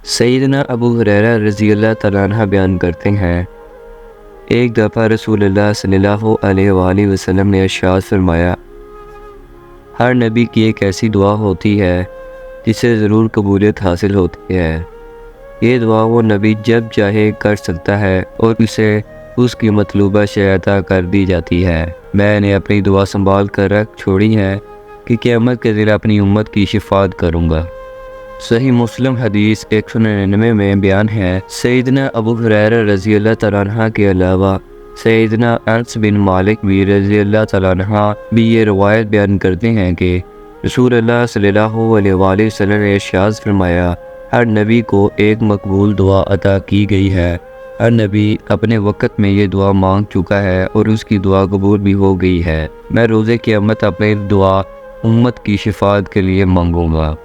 سیدنا ابو ہریرہ رضی اللہ تعالیٰ عنہ بیان کرتے ہیں، ایک دفعہ رسول اللہ صلی اللہ علیہ وآلہ وسلم نے ارشاد فرمایا، ہر نبی کی ایک ایسی دعا ہوتی ہے جسے ضرور قبولیت حاصل ہوتی ہے۔ یہ دعا وہ نبی جب چاہے کر سکتا ہے اور اسے اس کی مطلوبہ شے عطا کر دی جاتی ہے۔ میں نے اپنی دعا سنبھال کر رکھ چھوڑی ہے کہ قیامت کے دن اپنی امت کی شفاعت کروں گا۔ صحیح مسلم حدیث 199 میں بیان ہے، سیدنا ابو ہریرہ رضی اللہ تعالیٰ عنہ کے علاوہ سیدنا انس بن مالک بھی رضی اللہ تعالیٰ عنہ بھی یہ روایت بیان کرتے ہیں کہ رسول اللہ صلی اللہ علیہ وآلہ وسلم نے ارشاد فرمایا، ہر نبی کو ایک مقبول دعا عطا کی گئی ہے۔ ہر نبی اپنے وقت میں یہ دعا مانگ چکا ہے اور اس کی دعا قبول بھی ہو گئی ہے۔ میں روز قیامت اپنی دعا امت کی شفاعت کے لیے مانگوں گا۔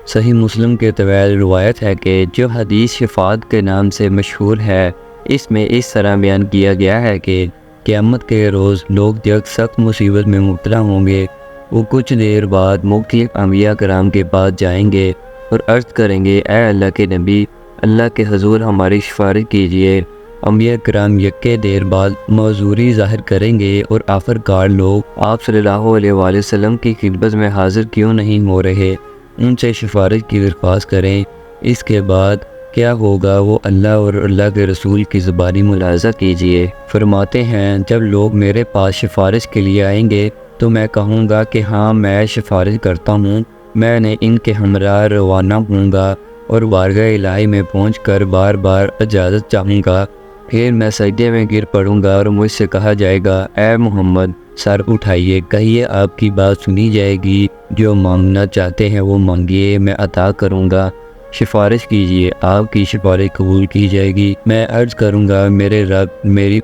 صحیح مسلم کے طویل روایت ہے کہ جو حدیث شفاعت کے نام سے مشہور ہے، اس میں اس طرح بیان کیا گیا ہے کہ قیامت کے روز لوگ جب سخت مصیبت میں مبتلا ہوں گے، وہ کچھ دیر بعد مختلف انبیاء کرام کے پاس جائیں گے اور عرض کریں گے، اے اللہ کے نبی، اللہ کے حضور ہماری شفاعت کیجیے۔ انبیاء کرام یکے دیر بعد معذوری ظاہر کریں گے اور آخرکار لوگ آپ صلی اللہ علیہ وآلہ وسلم کی خدمت میں حاضر کیوں نہیں ہو رہے، ان سے شفاعت کی درخواست کریں۔ اس کے بعد کیا ہوگا وہ اللہ اور اللہ کے رسول کی زبانی ملاحظہ کیجیے۔ فرماتے ہیں، جب لوگ میرے پاس شفاعت کے لیے آئیں گے تو میں کہوں گا کہ ہاں میں شفاعت کرتا ہوں۔ میں نے ان کے ہمراہ روانہ ہوں گا اور بارگاہ الہی میں پہنچ کر بار بار اجازت چاہوں گا۔ پھر میں سجدے میں گر پڑوں گا اور مجھ سے کہا جائے گا، اے محمد، سر اٹھائیے، کہیے آپ کی بات سنی جائے گی، جو مانگنا چاہتے ہیں وہ مانگیے، میں عطا کروں گا۔ شفاعت کیجیے، آپ کی شفاعت قبول کی جائے گی۔ میں عرض کروں گا، میرے رب، میری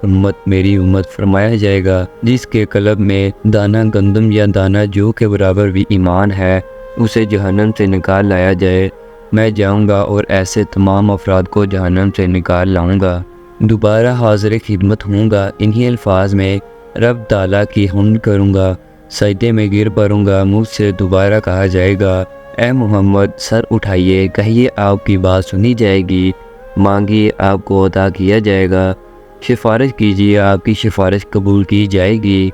امت، فرمایا جائے گا، جس کے قلب میں دانہ گندم یا دانہ جو کے برابر بھی ایمان ہے، اسے جہنم سے نکال لایا جائے۔ میں جاؤں گا اور ایسے تمام افراد کو جہنم سے نکال لاؤں گا۔ دوبارہ حاضر خدمت ہوں گا، انہی الفاظ میں رب تعالیٰ کی حمد کروں گا، سجدے میں گر پڑوں گا، مجھ سے دوبارہ کہا جائے گا، اے محمد، سر اٹھائیے، کہیے آپ کی بات سنی جائے گی، مانگیے آپ کو عطا کیا جائے گا، شفاعت کیجیے، آپ کی شفاعت قبول کی جائے گی۔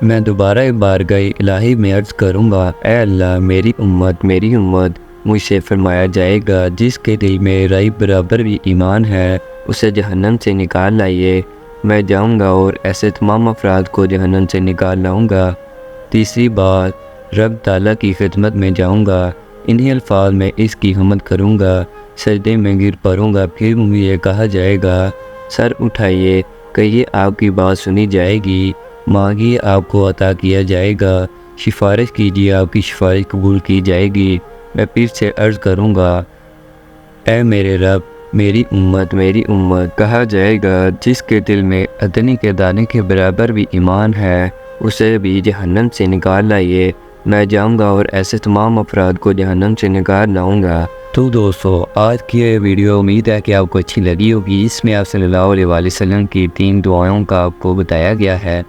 میں دوبارہ بارگاہ الہی میں عرض کروں گا، اے اللہ، میری امت، مجھ سے فرمایا جائے گا، جس کے دل میں رائی برابر بھی ایمان ہے، اسے جہنم سے نکال لائیے۔ میں جاؤں گا اور ایسے تمام افراد کو جہنم سے نکال لاؤں گا۔ تیسری بات، رب تعالیٰ کی خدمت میں جاؤں گا، انہی الفاظ میں اس کی حمد کروں گا، سجدے میں گر پڑوں گا، پھر مجھے کہا جائے گا، سر اٹھائیے، کہیے آپ کی بات سنی جائے گی، مانگیے آپ کو عطا کیا جائے گا، شفاعت کیجیے، آپ کی شفاعت قبول کی جائے گی۔ میں پھر سے عرض کروں گا، اے میرے رب، میری امت، کہا جائے گا، جس کے دل میں ادنی کے دانے کے برابر بھی ایمان ہے، اسے بھی جہنم سے نکال لائیے۔ میں جاؤں گا اور ایسے تمام افراد کو جہنم سے نکال لاؤں گا۔ تو دوستو، آج کی یہ ویڈیو امید ہے کہ آپ کو اچھی لگی ہوگی۔ اس میں آپ صلی اللہ علیہ وآلہ وسلم کی 3 دعاؤں کا آپ کو بتایا گیا ہے۔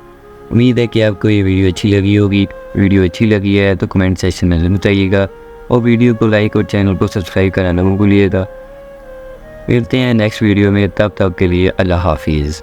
امید ہے کہ آپ کو یہ ویڈیو اچھی لگی ہوگی۔ ویڈیو اچھی لگی ہے تو کمنٹ سیکشن میں بتائیے گا اور ویڈیو کو لائک اور چینل کو سبسکرائب کرنا نہ بھولیے گا۔ ملتے ہیں نیکسٹ ویڈیو میں، تب تک کے لیے اللہ حافظ۔